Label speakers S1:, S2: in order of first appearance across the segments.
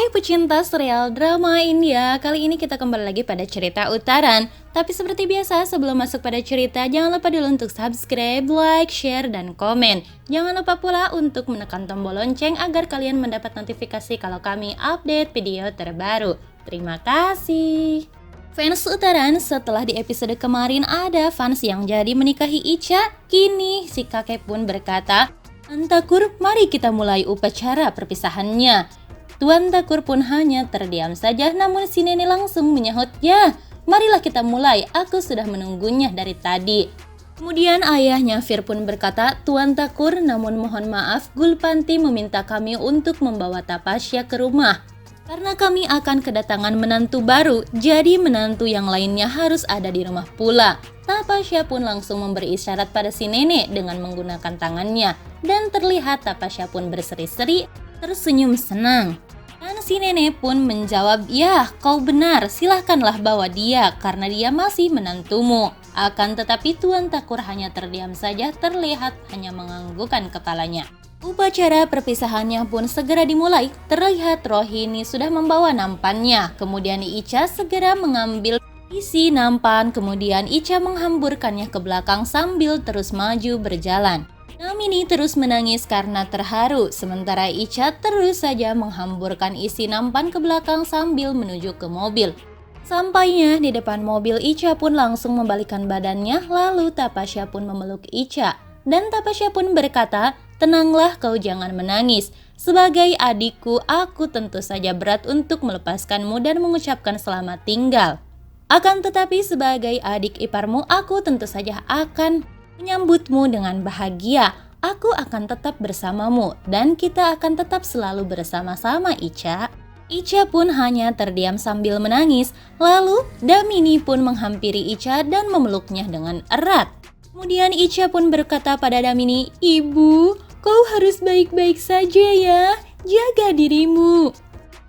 S1: Hai pecinta serial drama India, kali ini kita kembali lagi pada cerita Utaran. Tapi seperti biasa, sebelum masuk pada cerita, jangan lupa dulu untuk subscribe, like, share, dan komen. Jangan lupa pula untuk menekan tombol lonceng agar kalian mendapat notifikasi kalau kami update video terbaru. Terima kasih. Fans Utaran, setelah di episode kemarin ada fans yang jadi menikahi Icha, kini si kakek pun berkata, "Antakur, mari kita mulai upacara perpisahannya." Tuan Takur pun hanya terdiam saja, namun si nenek langsung menyahut, "Ya, marilah kita mulai, aku sudah menunggunya dari tadi." Kemudian ayahnya Fir pun berkata, "Tuan Takur, namun mohon maaf, Gulpanti meminta kami untuk membawa Tapasya ke rumah. Karena kami akan kedatangan menantu baru, jadi menantu yang lainnya harus ada di rumah pula." Tapasya pun langsung memberi isyarat pada si nenek dengan menggunakan tangannya, dan terlihat Tapasya pun berseri-seri, tersenyum senang. Dan si nenek pun menjawab, "Ya, kau benar, silahkanlah bawa dia karena dia masih menantumu." Akan tetapi Tuan Takur hanya terdiam saja, terlihat hanya menganggukkan kepalanya. Upacara perpisahannya pun segera dimulai. Terlihat Rohini sudah membawa nampannya. Kemudian Icha segera mengambil isi nampan. Kemudian Icha menghamburkannya ke belakang sambil terus maju berjalan. Damini terus menangis karena terharu. Sementara Icha terus saja menghamburkan isi nampan ke belakang sambil menuju ke mobil. Sampainya di depan mobil, Icha pun langsung membalikkan badannya. Lalu Tapasya pun memeluk Icha. Dan Tapasya pun berkata, "Tenanglah, kau jangan menangis. Sebagai adikku, aku tentu saja berat untuk melepaskanmu dan mengucapkan selamat tinggal. Akan tetapi sebagai adik iparmu, aku tentu saja akan menyambutmu dengan bahagia. Aku akan tetap bersamamu dan kita akan tetap selalu bersama-sama, Icha." Icha pun hanya terdiam sambil menangis. Lalu Damini pun menghampiri Icha dan memeluknya dengan erat. Kemudian Icha pun berkata pada Damini, "Ibu, kau harus baik-baik saja ya, jaga dirimu."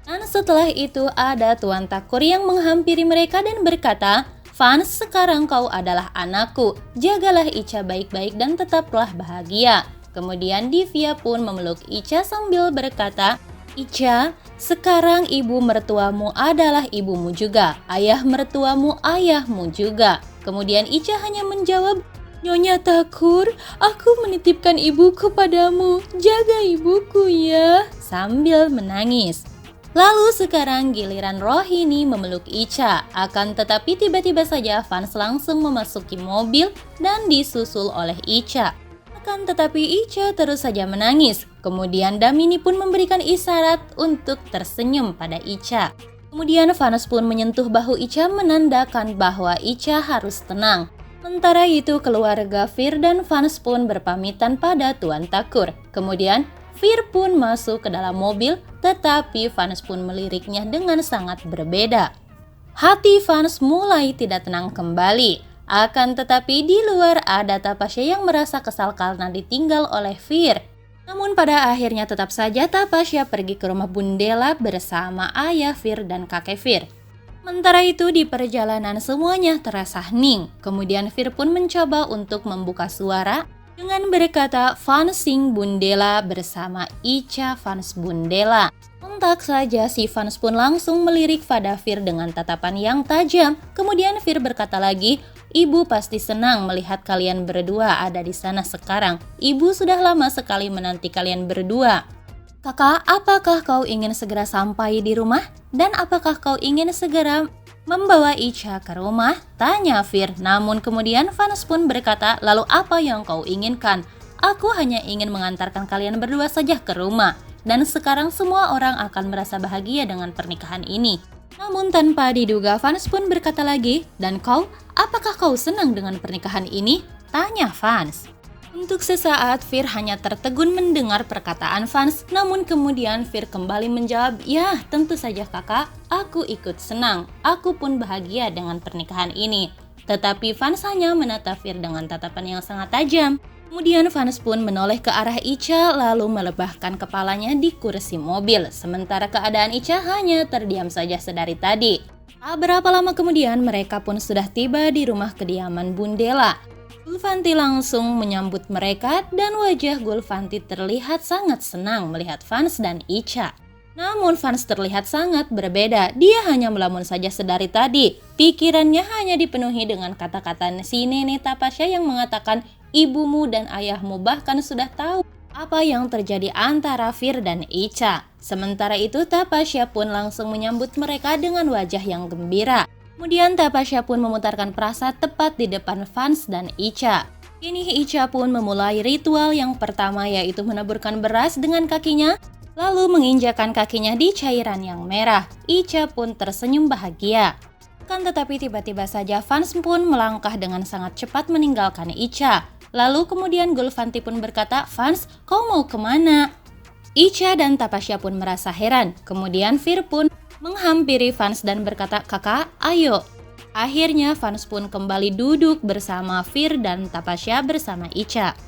S1: Dan setelah itu ada Tuan Takur yang menghampiri mereka dan berkata, "Fans, sekarang kau adalah anakku, jagalah Icha baik-baik dan tetaplah bahagia." Kemudian Divya pun memeluk Icha sambil berkata, "Icha, sekarang ibu mertuamu adalah ibumu juga, ayah mertuamu ayahmu juga." Kemudian Icha hanya menjawab, "Nyonya Takur, aku menitipkan ibuku padamu, jaga ibuku ya," sambil menangis. Lalu sekarang giliran Rohini memeluk Icha. Akan tetapi tiba-tiba saja fans langsung memasuki mobil dan disusul oleh Icha. Akan tetapi Icha terus saja menangis. Kemudian Damini pun memberikan isyarat untuk tersenyum pada Icha. Kemudian fans pun menyentuh bahu Icha menandakan bahwa Icha harus tenang. Sementara itu keluarga Fir dan fans pun berpamitan pada Tuan Takur. Kemudian Fir pun masuk ke dalam mobil, tetapi fans pun meliriknya dengan sangat berbeda. Hati fans mulai tidak tenang kembali. Akan tetapi di luar ada Tapasya yang merasa kesal karena ditinggal oleh Fir. Namun pada akhirnya tetap saja Tapasya pergi ke rumah Bundela bersama ayah Fir dan kakek Fir. Sementara itu di perjalanan semuanya terasa hening. Kemudian Fir pun mencoba untuk membuka suara dengan berkata, "Fansing Bundela" bersama Icha fans Bundela. Sontak saja si fans pun langsung melirik pada Fir dengan tatapan yang tajam. Kemudian Fir berkata lagi, "Ibu pasti senang melihat kalian berdua ada di sana sekarang. Ibu sudah lama sekali menanti kalian berdua. Kakak, apakah kau ingin segera sampai di rumah? Dan apakah kau ingin segera membawa Icha ke rumah?" tanya Fir. Namun kemudian fans pun berkata, "Lalu apa yang kau inginkan? Aku hanya ingin mengantarkan kalian berdua saja ke rumah. Dan sekarang semua orang akan merasa bahagia dengan pernikahan ini." Namun tanpa diduga fans pun berkata lagi, "Dan kau, apakah kau senang dengan pernikahan ini?" tanya fans. Untuk sesaat Fir hanya tertegun mendengar perkataan fans. Namun kemudian Fir kembali menjawab, "Ya, tentu saja kakak, aku ikut senang. Aku pun bahagia dengan pernikahan ini." Tetapi fans hanya menatap Fir dengan tatapan yang sangat tajam. Kemudian fans pun menoleh ke arah Icha lalu melebahkan kepalanya di kursi mobil. Sementara keadaan Icha hanya terdiam saja sedari tadi. Tak berapa lama kemudian mereka pun sudah tiba di rumah kediaman Bundela. Gulfanti langsung menyambut mereka dan wajah Gulfanti terlihat sangat senang melihat fans dan Icha. Namun fans terlihat sangat berbeda. Dia hanya melamun saja sedari tadi. Pikirannya hanya dipenuhi dengan kata-kata si nenek Tapasya yang mengatakan ibumu dan ayahmu bahkan sudah tahu apa yang terjadi antara Fir dan Icha. Sementara itu Tapasya pun langsung menyambut mereka dengan wajah yang gembira. Kemudian Tapasya pun memutarkan prasa tepat di depan fans dan Icha. Kini Icha pun memulai ritual yang pertama, yaitu menaburkan beras dengan kakinya, lalu menginjakan kakinya di cairan yang merah. Icha pun tersenyum bahagia. Kan tetapi tiba-tiba saja fans pun melangkah dengan sangat cepat meninggalkan Icha. Lalu kemudian Gulfanti pun berkata, "Fans, kau mau kemana?" Icha dan Tapasya pun merasa heran. Kemudian Fir pun menghampiri fans dan berkata, "Kakak, ayo." Akhirnya fans pun kembali duduk bersama Fir dan Tapasya bersama Icha.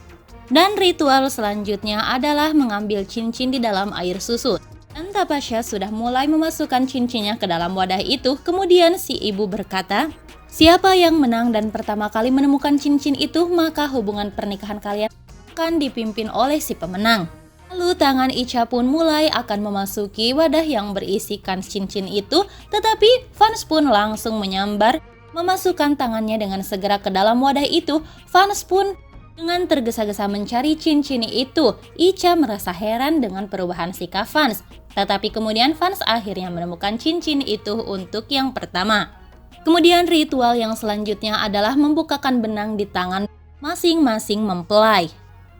S1: Dan ritual selanjutnya adalah mengambil cincin di dalam air susu. Dan Tapasya sudah mulai memasukkan cincinnya ke dalam wadah itu. Kemudian si ibu berkata, "Siapa yang menang dan pertama kali menemukan cincin itu, maka hubungan pernikahan kalian akan dipimpin oleh si pemenang." Lalu tangan Icha pun mulai akan memasuki wadah yang berisikan cincin itu, tetapi fans pun langsung menyambar, memasukkan tangannya dengan segera ke dalam wadah itu. Fans pun dengan tergesa-gesa mencari cincin itu. Icha merasa heran dengan perubahan sikap fans, tetapi kemudian fans akhirnya menemukan cincin itu untuk yang pertama. Kemudian ritual yang selanjutnya adalah membukakan benang di tangan masing-masing mempelai.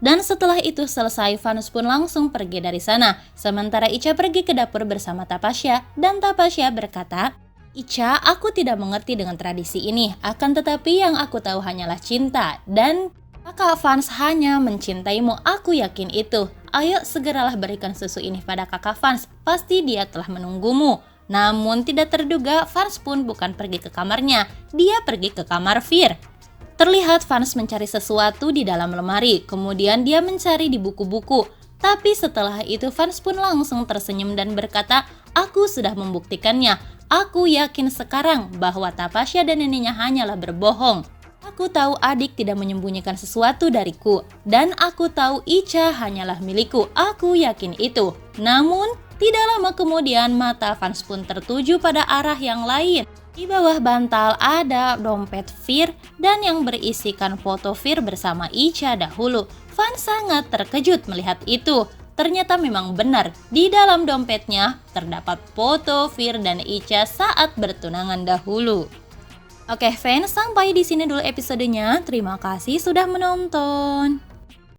S1: Dan setelah itu selesai, fans pun langsung pergi dari sana. Sementara Icha pergi ke dapur bersama Tapasya, dan Tapasya berkata, "Icha, aku tidak mengerti dengan tradisi ini, akan tetapi yang aku tahu hanyalah cinta, dan kakak fans hanya mencintaimu, aku yakin itu. Ayo segeralah berikan susu ini pada kakak fans, pasti dia telah menunggumu." Namun tidak terduga, fans pun bukan pergi ke kamarnya, dia pergi ke kamar Fir. Terlihat fans mencari sesuatu di dalam lemari, kemudian dia mencari di buku-buku. Tapi setelah itu fans pun langsung tersenyum dan berkata, "Aku sudah membuktikannya. Aku yakin sekarang bahwa Tapasya dan neneknya hanyalah berbohong. Aku tahu adik tidak menyembunyikan sesuatu dariku, dan aku tahu Icha hanyalah milikku. Aku yakin itu." Namun, tidak lama kemudian mata fans pun tertuju pada arah yang lain. Di bawah bantal ada dompet Fir dan yang berisikan foto Fir bersama Icha dahulu. Fans sangat terkejut melihat itu. Ternyata memang benar, di dalam dompetnya terdapat foto Fir dan Icha saat bertunangan dahulu. Oke fans, sampai di sini dulu episodenya. Terima kasih sudah menonton.